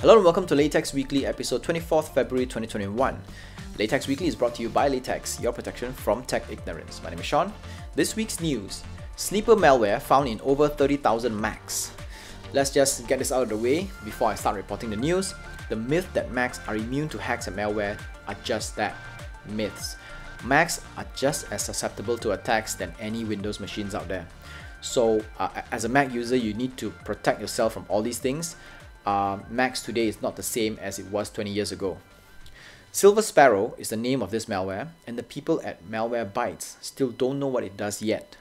Hello and welcome to Laytechs Weekly, episode 24th February 2021. Laytechs Weekly is brought to you by Laytechs, your protection from tech ignorance. My name is Sean. This week's news: sleeper malware found in over 30,000 Macs. Let's just get this out of the way before I start reporting the news. The myth that Macs are immune to hacks and malware are just that, myths. Macs are just as susceptible to attacks than any Windows machines out there. So as a Mac user, you need to protect yourself from all these things. Macs today is not the same as it was 20 years ago. Silver Sparrow is the name of this malware, and the people at Malwarebytes still don't know what it does yet.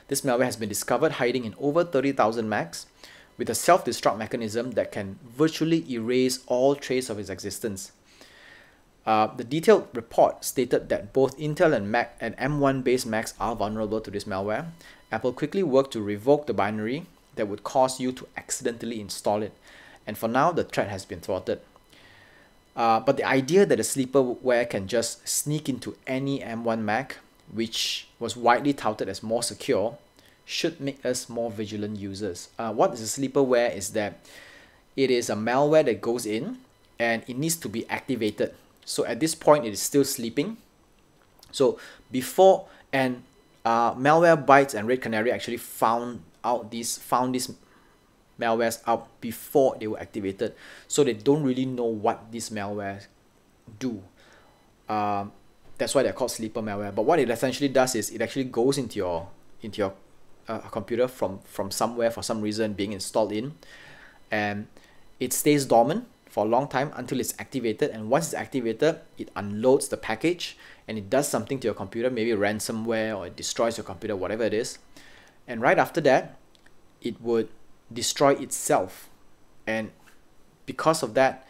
This malware has been discovered hiding in over 30,000 Macs with a self-destruct mechanism that can virtually erase all trace of its existence. The detailed report stated that both Intel and Mac and M1 based Macs are vulnerable to this malware. Apple quickly worked to revoke the binary that would cause you to accidentally install it, and for now the threat has been thwarted. But the idea that a sleeperware can just sneak into any M1 Mac, which was widely touted as more secure, should make us more vigilant users. What is a sleeperware is that it is a malware that goes in and it needs to be activated. So at this point it is still sleeping. So before, and Malwarebytes and Red Canary actually found these malwares out before they were activated, so they don't really know what these malwares do. That's why they're called sleeper malware. But what it essentially does is it actually goes into your computer from somewhere, for some reason being installed in, and it stays dormant for a long time until it's activated. And once it's activated, it unloads the package and it does something to your computer, maybe ransomware, or it destroys your computer, whatever it is. And right after that, it would destroy itself, and because of that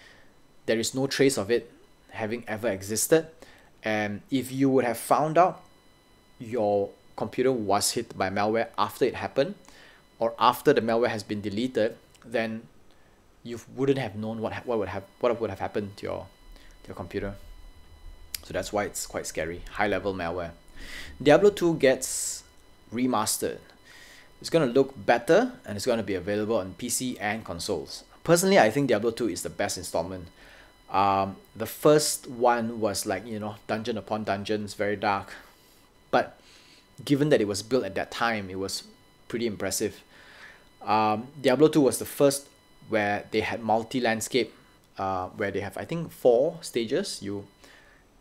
there is no trace of it having ever existed. And if you would have found out your computer was hit by malware after it happened, or after the malware has been deleted, then you wouldn't have known what would have happened to your computer. So that's why it's quite scary. High level malware. Diablo 2 gets remastered. It's going to look better, and it's going to be available on PC and consoles. Personally, I think Diablo 2 is the best installment. The first one was like, dungeon upon dungeons, very dark. But given that it was built at that time, it was pretty impressive. Diablo 2 was the first where they had multi-landscape, where they have, I think, 4 stages. You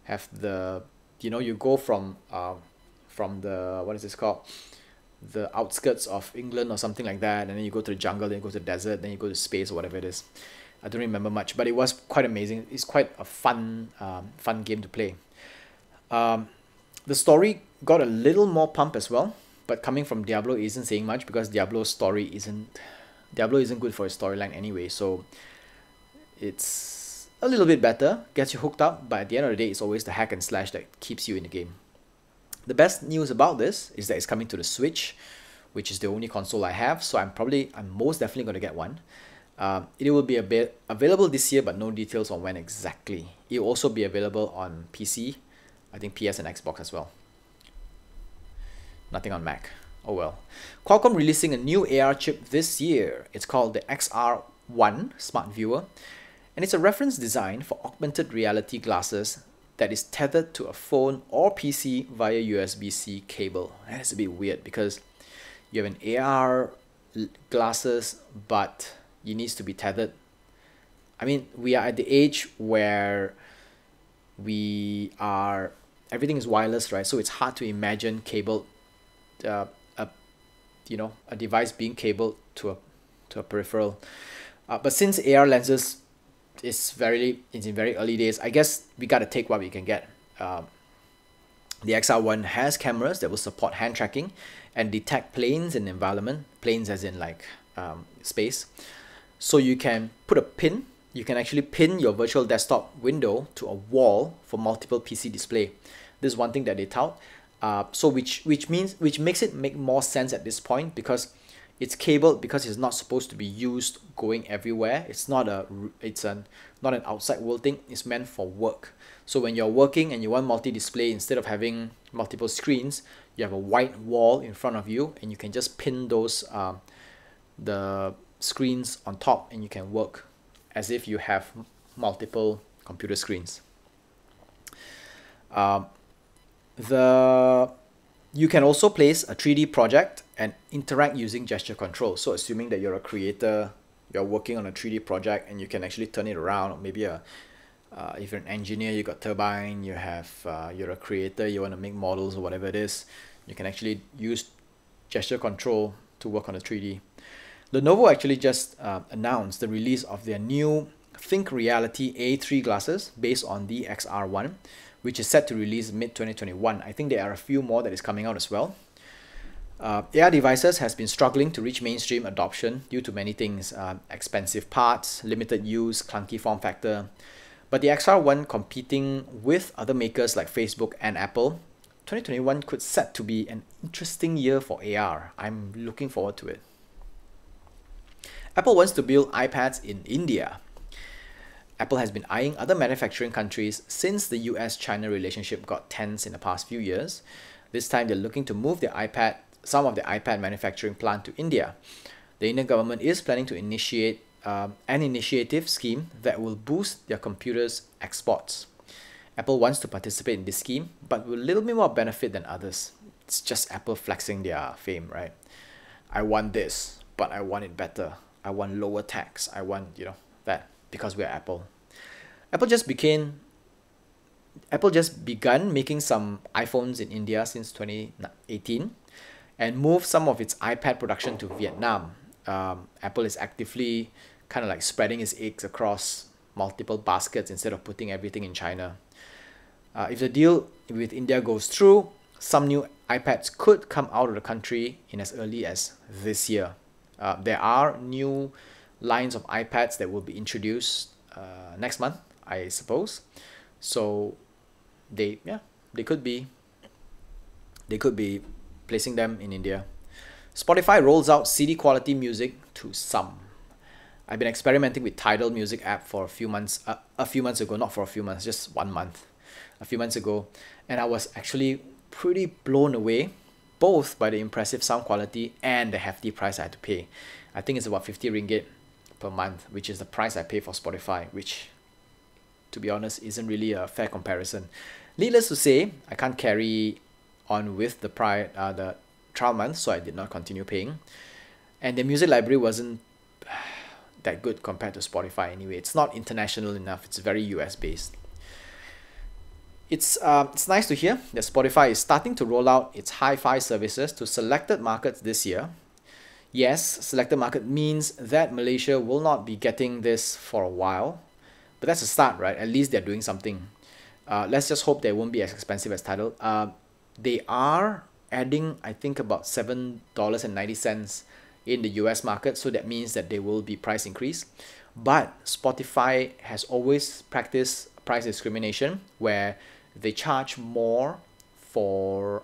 have the, you go from the, what is this called? The outskirts of England or something like that, and then you go to the jungle, then you go to the desert, then you go to space or whatever it is. I don't remember much, but it was quite amazing. It's quite a fun game to play. The story got a little more pump as well, but coming from Diablo isn't saying much, because Diablo isn't good for a storyline anyway. So it's a little bit better, gets you hooked up, but at the end of the day, it's always the hack and slash that keeps you in the game. The best news about this is that it's coming to the Switch, which is the only console I have, so I'm most definitely going to get one. It will be available this year, but no details on when exactly. It will also be available on PC, I think PS and Xbox as well. Nothing on Mac. Oh well. Qualcomm releasing a new AR chip this year. It's called the XR1 Smart Viewer, and it's a reference design for augmented reality glasses that is tethered to a phone or PC via USB-C cable. That is a bit weird, because you have an AR glasses, but it needs to be tethered. I mean, we are at the age where everything is wireless, right? So it's hard to imagine a device being cabled to a peripheral. But since AR lenses it's in very early days, I guess we gotta take what we can get. The XR1 has cameras that will support hand tracking and detect planes in environment, planes as in like space. So you can you can actually pin your virtual desktop window to a wall for multiple PC display. This is one thing that they tout. Which makes it make more sense at this point, because it's cabled, because it's not supposed to be used going everywhere. It's not an outside world thing. It's meant for work. So when you're working and you want multi-display, instead of having multiple screens, you have a white wall in front of you, and you can just pin those the screens on top, and you can work as if you have multiple computer screens. Um, you can also place a 3D project and interact using gesture control. So assuming that you're a creator, you're working on a 3D project, and you can actually turn it around, or maybe if you're an engineer, you got turbine, you're a creator, you want to make models or whatever it is, you can actually use gesture control to work on the 3D. Lenovo actually just announced the release of their new Think Reality A3 glasses based on the XR1, which is set to release mid-2021. I think there are a few more that is coming out as well. AR devices has been struggling to reach mainstream adoption due to many things, expensive parts, limited use, clunky form factor. But the XR1 competing with other makers like Facebook and Apple, 2021 could set to be an interesting year for AR. I'm looking forward to it. Apple wants to build iPads in India. Apple has been eyeing other manufacturing countries since the US-China relationship got tense in the past few years. This time they're looking to move some of the iPad manufacturing plant to India. The Indian government is planning to initiate an initiative scheme that will boost their computers' exports. Apple wants to participate in this scheme, but with a little bit more benefit than others. It's just Apple flexing their fame, right? I want this, but I want it better. I want lower tax. I want, that, because we're Apple. Apple just begun making some iPhones in India since 2018 and moved some of its iPad production to Vietnam. Apple is actively kind of like spreading its eggs across multiple baskets instead of putting everything in China. If the deal with India goes through, some new iPads could come out of the country in as early as this year. There are new lines of iPads that will be introduced next month, I suppose. So they could be placing them in India. Spotify rolls out CD quality music to some. I've been experimenting with Tidal Music app for a few months ago, not for a few months, just 1 month, a few months ago, and I was actually pretty blown away, both by the impressive sound quality and the hefty price I had to pay. I think it's about 50 ringgit per month, which is the price I pay for Spotify, which, to be honest, isn't really a fair comparison. Needless to say, I can't carry on with the trial month, so I did not continue paying. And the music library wasn't that good compared to Spotify anyway. It's not international enough. It's very US based. It's nice to hear that Spotify is starting to roll out its hi-fi services to selected markets this year. Yes, selected market means that Malaysia will not be getting this for a while, but that's a start, right? At least they're doing something. Let's just hope they won't be as expensive as Tidal. They are adding, I think, about $7.90 in the US market, so that means that there will be price increase. But Spotify has always practiced price discrimination, where they charge more for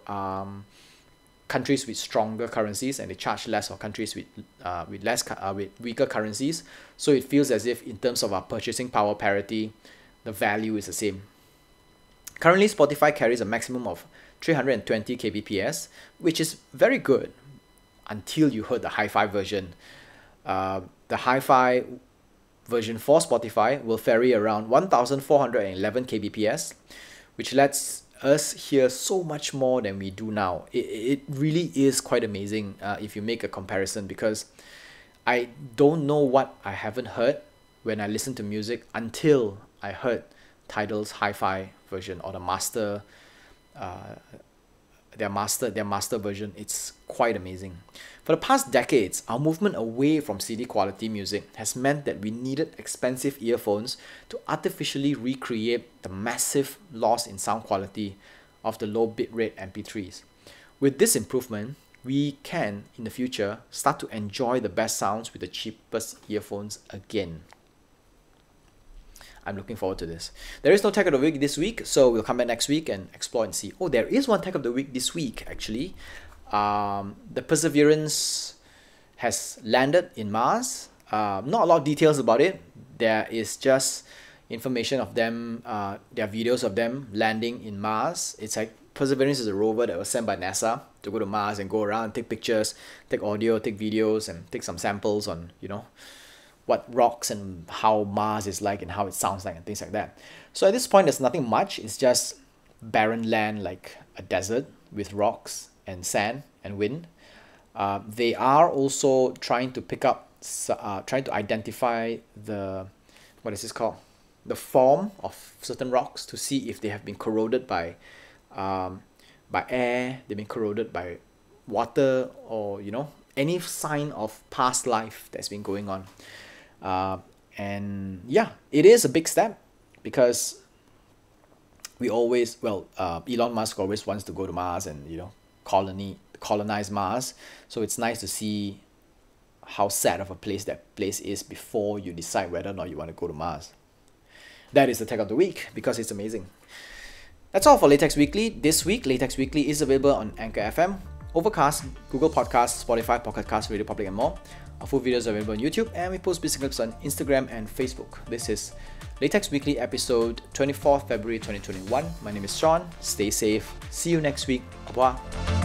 countries with stronger currencies, and they charge less for countries with weaker currencies. So it feels as if, in terms of our purchasing power parity, the value is the same. Currently, Spotify carries a maximum of 320 kbps, which is very good until you heard the hi-fi version. The hi-fi version for Spotify will vary around 1411 kbps, which lets us hear so much more than we do now. It really is quite amazing if you make a comparison, because I don't know what I haven't heard when I listen to music until I heard Tidal's hi-fi version, or the master, their master version. It's quite amazing. For the past decades, our movement away from CD quality music has meant that we needed expensive earphones to artificially recreate the massive loss in sound quality of the low bitrate MP3s. With this improvement, we can, in the future, start to enjoy the best sounds with the cheapest earphones again. I'm looking forward to this. There is no Tech of the Week this week, so we'll come back next week and explore and see. Oh, there is one Tech of the Week this week, actually. The Perseverance has landed in Mars. Not a lot of details about it. There is just information of them, there are videos of them landing in Mars. It's like Perseverance is a rover that was sent by NASA to go to Mars and go around, take pictures, take audio, take videos, and take some samples on, what rocks and how Mars is like and how it sounds like and things like that. So at this point, there's nothing much. It's just barren land like a desert with rocks and sand and wind. They are also trying to pick up, trying to identify the, what is this called? The form of certain rocks to see if they have been corroded by air, they've been corroded by water, or any sign of past life that's been going on. And yeah, it is a big step because we always, Elon Musk always wants to go to Mars and colonize Mars. So it's nice to see how sad of a place that place is before you decide whether or not you want to go to Mars. That is the tech of the week because it's amazing. That's all for Laytechs Weekly. This week, Laytechs Weekly is available on Anchor FM, Overcast, Google Podcasts, Spotify, Pocket Casts, Radio Public, and more. Our full videos are available on YouTube, and we post basic clips on Instagram and Facebook. This is Laytechs Weekly episode 24th February 2021. My name is Sean. Stay safe. See you next week. Au revoir.